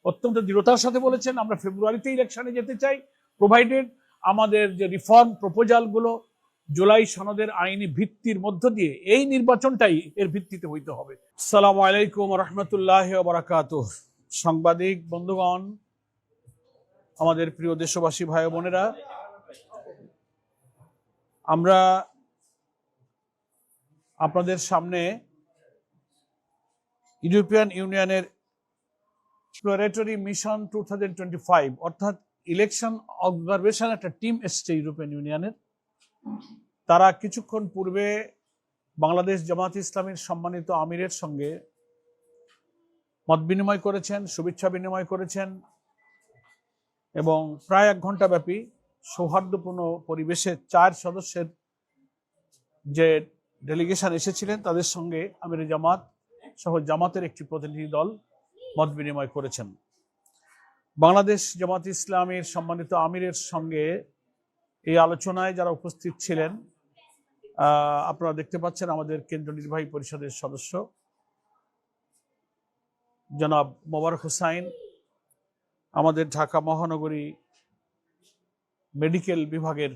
অত্যন্ত দৃঢ়তার সাথে বলেছেন আমরা ফেব্রুয়ারিতে ইলেকশনে যেতে চাই, প্রোভাইডেড আমাদের যে রিফর্ম প্রপোজালগুলো জুলাই সনদের আইনি ভিত্তির মধ্য দিয়ে এই নির্বাচনটাই এর ভিত্তিতে হইতে হবে। আসসালামু আলাইকুম রহমতুল্লাহ বারাকাতুহ। সাংবাদিক বন্ধুগণ, আমাদের প্রিয় দেশবাসী ভাই বোনেরা, আমরা আপনাদের সামনে ইউরোপিয়ান ইউনিয়নের এক্সপ্লোরেটরি মিশন 2025 অর্থাৎ ইলেকশন অবজারভেশন একটা টিম এসছে ইউরোপিয়ান ইউনিয়নের। তারা কিছুক্ষণ পূর্বে বাংলাদেশ জামাত ইসলামীর সম্মানিত আমিরের সঙ্গে মত বিনিময় করেছেন, শুভেচ্ছা বিনিময় করেছেন এবং প্রায় 1 ঘন্টা ব্যাপী সৌহার্দ্যপূর্ণ পরিবেশে 4 সদস্যের যে ডেলিগেশন এসেছিলেন তাদের সঙ্গে আমিরে জামাত সহ জামাতের একটি প্রতিনিধি দল মত বিনিময় করেছেন। বাংলাদেশ জামাত ইসলামীর সম্মানিত আমিরের সঙ্গে এই আলোচনায় যারা উপস্থিত ছিলেন আপনারা দেখতে পাচ্ছেন আমাদের কেন্দ্রীয় নির্বাহী পরিষদের সদস্য জনাব মোবারক হোসাইন, আমাদের ঢাকা মহানগরী মেডিকেল বিভাগের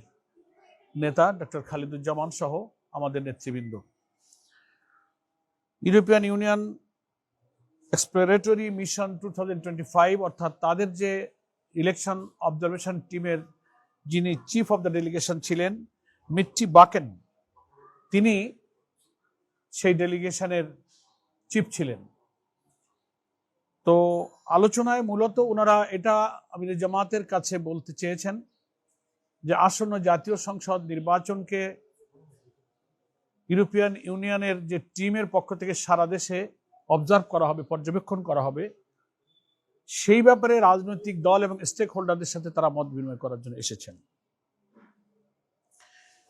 নেতা ডক্টর খালিদুজ্জামান সহ আমাদের নেতৃবৃন্দ। ইউরোপিয়ান ইউনিয়ন এক্সপ্লোরেটরি মিশন 2025 অর্থাৎ তাদের যে ইলেকশন অবজারভেশন টিমের যিনি চিফ অব দ্য ডেলিগেশন ছিলেন মিট্টি বাকেন, তিনি সেই ডেলিগেশনের চিফ ছিলেন। তো আলোচনায় মূলত ওনারা এটা আমিরে জামাতের কাছে বলতে চেয়েছেন যে আসন্ন জাতীয় সংসদ নির্বাচনকে ইউরোপিয়ান ইউনিয়নের যে টিমের পক্ষ থেকে সারা দেশে অবজার্ভ করা হবে, পর্যবেক্ষণ করা হবে, সেই ব্যাপারে রাজনৈতিক দল এবং স্টেক হোল্ডারদের সাথে তারা মত বিনিময় করার জন্য এসেছেন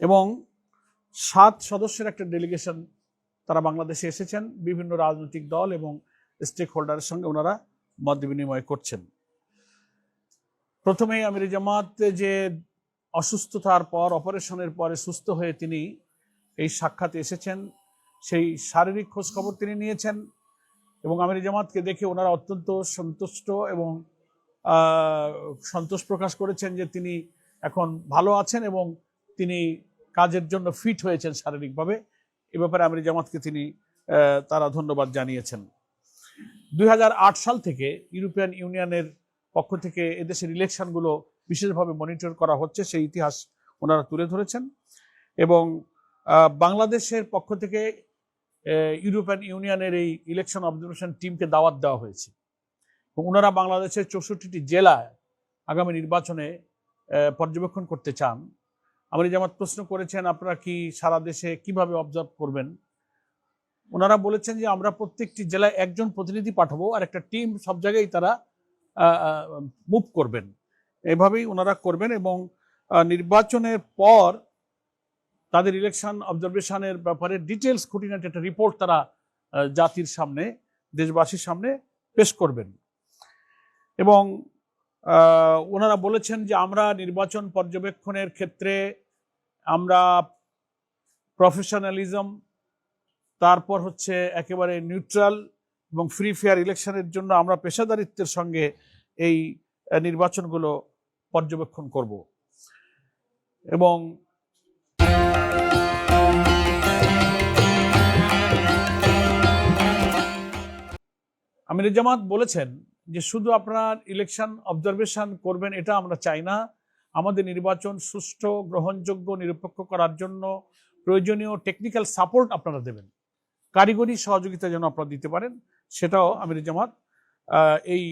এবং 7 সদস্যের একটা ডেলিগেশন তারা বাংলাদেশে এসেছেন। বিভিন্ন রাজনৈতিক দল এবং স্টেক হোল্ডারের সঙ্গে ওনারা মত বিনিময় করছেন। প্রথমেই আমিরে জামাত যে অসুস্থতার পর, অপারেশনের পরে সুস্থ হয়ে তিনি এই সাক্ষাতে এসেছেন, সেই শারীরিক খোঁজ খবর তিনি নিয়েছেন এবং আমিরে জামাতকে দেখে ওনারা অত্যন্ত সন্তুষ্ট এবং সন্তোষ প্রকাশ করেছেন যে তিনি এখন ভালো আছেন এবং তিনি কাজের জন্য ফিট হয়েছেন শারীরিকভাবে। এ ব্যাপারে আমিরে জামাতকে তারা ধন্যবাদ জানিয়েছেন। 2008 সাল থেকে ইউরোপিয়ান ইউনিয়নের পক্ষ থেকে এদেশের ইলেকশনগুলো বিশেষভাবে মনিটর করা হচ্ছে, সেই ইতিহাস ওনারা তুলে ধরেছেন এবং বাংলাদেশের পক্ষ থেকে ইউরোপিয়ান ইউনিয়নের এই ইলেকশন অবজারভেশন টিমকে দাওয়াত দেওয়া হয়েছে এবং ওনারা বাংলাদেশের 64টি জেলায় আগামী নির্বাচনে পর্যবেক্ষণ করতে চান। আমিরে জামাত প্রশ্ন করেছেন আপনারা কি সারা দেশে কিভাবে অবজার্ভ করবেন। ওনারা বলেছেন যে আমরা প্রত্যেকটি জেলায় একজন প্রতিনিধি পাঠাবো আর একটা টিম সব জায়গায় তারা মুভ করবেন, এভাবেই ওনারা করবেন এবং নির্বাচনের পর তাদের ইলেকশন অবজারভেশনের ব্যাপারে ডিটেলস খুঁটিনাটি একটা রিপোর্ট তারা জাতির সামনে, দেশবাসীর সামনে পেশ করবেন এবং ওনারা বলেছেন যে আমরা নির্বাচন পর্যবেক্ষণের ক্ষেত্রে আমরা প্রফেশনালিজম, তারপর হচ্ছে একেবারে নিউট্রাল এবং ফ্রি ফেয়ার ইলেকশনের জন্য আমরা পেশাদারিত্বের সঙ্গে এই নির্বাচনগুলো পর্যবেক্ষণ করব এবং আমিরে জামাত বলেছেন যে শুধু আপনার ইলেকশন অবজারভেশন করবেন এটা আমরা চাই না, আমাদের নির্বাচন সুষ্ঠু, গ্রহণযোগ্য, নিরপেক্ষ করার জন্য প্রয়োজনীয় টেকনিক্যাল সাপোর্ট আপনারা দেবেন, কারিগরি সহযোগিতা যেন আপনারা দিতে পারেন, সেটাও আমিরে জামাত এই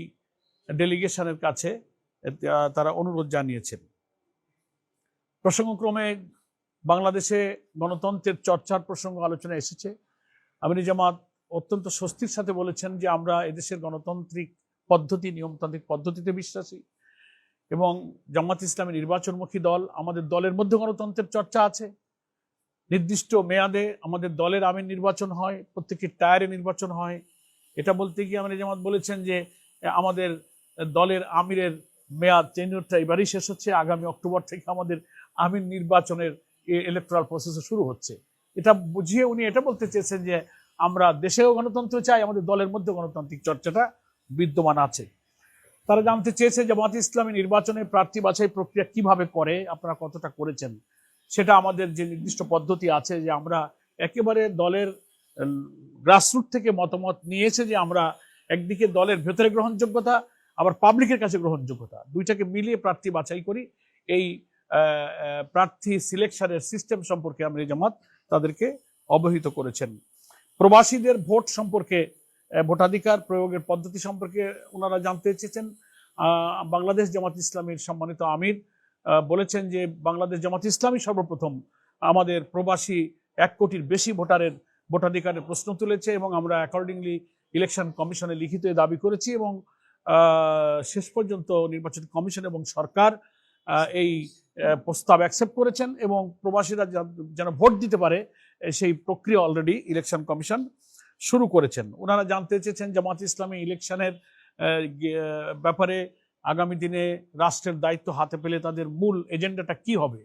ডেলিগেশনের কাছে তারা অনুরোধ জানিয়েছেন। প্রসঙ্গক্রমে বাংলাদেশে গণতন্ত্রের চর্চার প্রসঙ্গ আলোচনা এসেছে। আমিরে জামাত অত্যন্ত স্বস্তির সাথে বলেছেন যে আমরা এদেশের গণতান্ত্রিক পদ্ধতি, নিয়মতান্ত্রিক পদ্ধতিতে বিশ্বাসী এবং জামাত ইসলামী নির্বাচনমুখী দল। আমাদের দলের মধ্যে গণতন্ত্রের চর্চা আছে, নির্দিষ্ট মেয়াদে আমাদের দলের আমির নির্বাচন হয়, প্রত্যেকটি টায়ারে নির্বাচন হয়। এটা বলতে গিয়ে আমিরে জামাত বলেছেন যে আমাদের দলের আমিরের মেয়াদ, টেনিউরটা এবারই শেষ হচ্ছে, আগামী অক্টোবর থেকে আমাদের আমির নির্বাচনের ইলেকট্রাল প্রসেস শুরু হচ্ছে। এটা বুঝিয়ে উনি এটা বলতে চেয়েছেন যে আমরা দেশেও গণতন্ত্র চাই, আমাদের দলের মধ্যে গণতান্ত্রিক চর্চাটা বিদ্যমান আছে। তারা জানতে চেয়েছে জামায়াতে ইসলামী নির্বাচনে প্রার্থী বাছাই প্রক্রিয়া কিভাবে করে, আপনারা কতটা করেছেন। সেটা আমাদের যে নির্দিষ্ট পদ্ধতি আছে, যে আমরা একেবারে দলের গ্রাসরুট থেকে মতামত নিয়েছে, যে আমরা একদিকে দলের ভেতরে গ্রহণযোগ্যতা, আবার পাবলিকের কাছে গ্রহণযোগ্যতা, দুইটাকে মিলিয়ে প্রার্থী বাছাই করি। এই প্রার্থী সিলেকশনের সিস্টেম সম্পর্কে আমির জামাত তাদেরকে অবহিত করেছেন। প্রবাসীদের ভোট সম্পর্কে, ভোটাধিকার প্রয়োগের পদ্ধতি সম্পর্কে ওনারা জানতে চেয়েছেন। বাংলাদেশ জামাত ইসলামীর সম্মানিত আমির বলেছেন যে বাংলাদেশ জামাত ইসলামী সর্বপ্রথম আমাদের প্রবাসী 1 কোটির বেশি ভোটারের ভোটাধিকারের প্রশ্ন তুলেছে, এবং আমরা অ্যাকর্ডিংলি ইলেকশন কমিশনে লিখিত দাবি করেছি, এবং শেষ পর্যন্ত নির্বাচন কমিশন এবং সরকার এই প্রস্তাব অ্যাকসেপ্ট করেছেন, এবং প্রবাসীরা যেন ভোট দিতে পারে সেই প্রক্রিয়া অলরেডি ইলেকশন কমিশন শুরু করেছেন। ওনারা জানতে চেয়েছেন জামাত ইসলামী ইলেকশনের ব্যাপারে আগামী দিনে রাষ্ট্রের দায়িত্ব হাতে পেলে তাদের মূল এজেন্ডাটা কি হবে।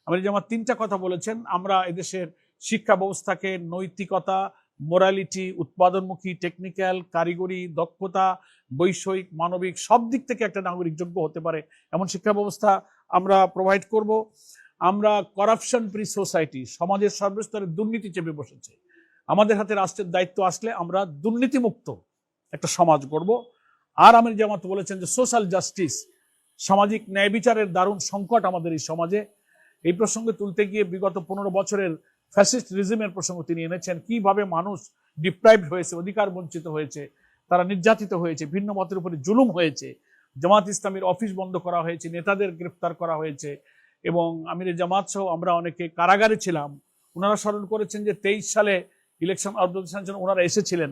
আমির জামাত 3টা কথা বলেছেন। আমরা এদেশের শিক্ষা ব্যবস্থাকে নৈতিকতা, মোরালিটি, উৎপাদনমুখী, টেকনিক্যাল, কারিগরি, দক্ষতা, বৈষয়িক, মানবিক সব দিক থেকে একটা নাগরিক যোগ্য হতে পারে এমন শিক্ষা ব্যবস্থা আমরা প্রোভাইড করব। আমরা করাপশন ফ্রি সোসাইটি, সমাজের সর্বস্তরে দুর্নীতি চেপে বসেছে, আমাদের হাতে রাষ্ট্রের দায়িত্ব আসলে আমরা দুর্নীতিমুক্ত একটা সমাজ গড়ব। আর আমির জামাত বলেছেন যে সোশ্যাল জাস্টিস, সামাজিক ন্যায় বিচারের দারুণ সংকট আমাদের এই সমাজে। এই প্রসঙ্গে তুলতে গিয়ে বিগত 15 বছরের ফ্যাসিস্ট রিজিমের প্রসঙ্গ তিনি এনেছেন, কিভাবে মানুষ ডিপ্রাইভড হয়েছে, অধিকার বঞ্চিত হয়েছে, তারা নির্যাতিত হয়েছে, ভিন্ন মতের উপরে জুলুম হয়েছে, জামাত ইসলামীর অফিস বন্ধ করা হয়েছে, নেতাদের গ্রেফতার করা হয়েছে, এবং আমির জামাত সহ আমরা অনেকে কারাগারে ছিলাম। ওনারা স্মরণ করেছেন যে 23 সালে ইলেকশন অবজারভেশনের জন্য ওনারা এসেছিলেন,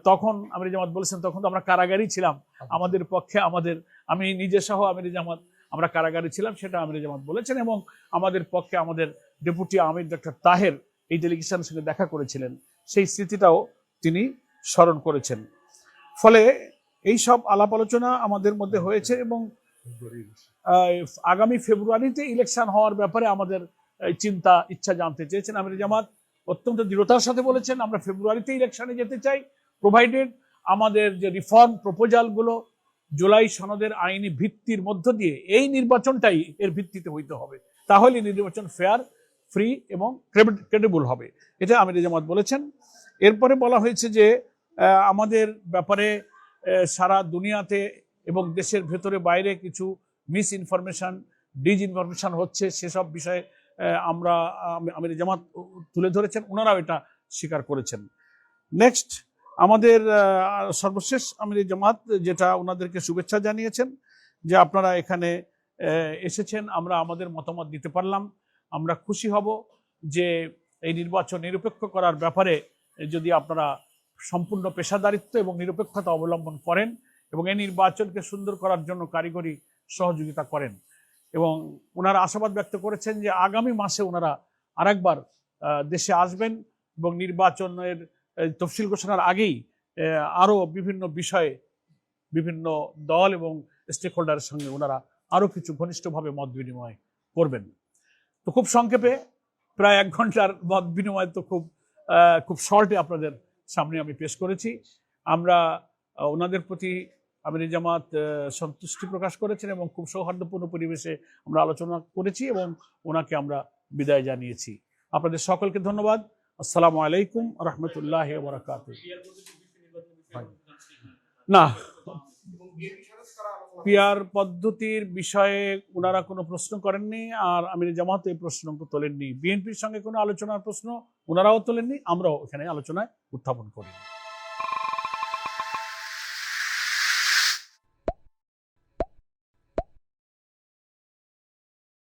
তখন আমির জামাত বলেছেন তখন তো আমরা কারাগারেই ছিলাম, আমাদের পক্ষে আমি নিজে সহ আমির জামাত আমরা কারাগারে ছিলাম, সেটা আমির জামাত বলেছেন, এবং আমাদের পক্ষে আমাদের ডেপুটি আমির ডক্টর তাহের এই ডেলিগেশনের সঙ্গে দেখা করেছিলেন, সেই স্মৃতিটাও তিনি স্মরণ করেছেন। ফলে এই সব আলাপ আলোচনা আমাদের মধ্যে হয়েছে, এবং আগামী ফেব্রুয়ারিতে ইলেকশন হওয়ার ব্যাপারে আমাদের চিন্তা ইচ্ছা জানতে চেয়েছেন। আমির জামাত অত্যন্ত দৃঢ়তার সাথে বলেছেন আমরা ফেব্রুয়ারিতে ইলেকশনে যেতে চাই, প্রোভাইডেড আমাদের যে রিফর্ম প্রপোজালগুলো জুলাই সনদের আইনি ভিত্তির মধ্য দিয়ে এই নির্বাচনটাই এর ভিত্তিতে হইতে হবে, তাহলে নির্বাচন ফেয়ার, ফ্রি এবং ক্রেডিবল হবে, এটা আমির জামাত বলেছেন। এরপরে বলা হয়েছে যে আমাদের ব্যাপারে সারা দুনিয়াতে এবং দেশের ভেতরে বাইরে কিছু মিস ইনফরমেশন, ডিসইনফরমেশন হচ্ছে, সেসব বিষয়ে আমির জামাত তুলে ধরেছেন, ওনারাও এটা স্বীকার করেছেন। নেক্সট আমাদের সর্বশেষ আমির জামাত যেটা ওনাদেরকে শুভেচ্ছা জানিয়েছেন, যে আপনারা এখানে এসেছেন, আমরা আমাদের মতামত দিতে পারলাম, আমরা খুশি হব যে এই নির্বাচন নিরপেক্ষ করার ব্যাপারে যদি আপনারা সম্পূর্ণ পেশাদারিত্ব এবং নিরপেক্ষতা অবলম্বন করেন, এবং এই নির্বাচনকে সুন্দর করার জন্য কারিগরি সহযোগিতা করেন। এবং ওনারা আশাবাদ ব্যক্ত করেছেন যে আগামী মাসে ওনারা আরেকবার দেশে আসবেন, এবং নির্বাচনের তফসিল ঘোষণার আগেই আরও বিভিন্ন বিষয়ে বিভিন্ন দল এবং স্টেক হোল্ডারের সঙ্গে ওনারা আরও কিছু ঘনিষ্ঠভাবে মত বিনিময় করবেন। তো খুব সংক্ষেপে প্রায় 1 ঘন্টার মত বিনিময় তো খুব শর্টে আপনাদের সামনে আমি পেশ করেছি। আমরা ওনাদের প্রতি আমির জামাত সন্তুষ্টি প্রকাশ করেছেন, এবং খুব সৌহার্দ্যপূর্ণ পরিবেশে আমরা আলোচনা করেছি, এবং ওনাকে আমরা বিদায় জানিয়েছি। আপনাদের সকলকে ধন্যবাদ। আসসালামু আলাইকুম রহমতুল্লাহ বারাকাতুহু। না, পিয়ার পদ্ধতির বিষয়ে ওনারা কোনো প্রশ্ন করেননি, আর আমির জামাত এই প্রশ্ন তোলেননি। বিএনপির সঙ্গে কোনো আলোচনার প্রশ্ন ওনারাও তোলেননি, আমরাও এখানে আলোচনায় উত্থাপন করিনি।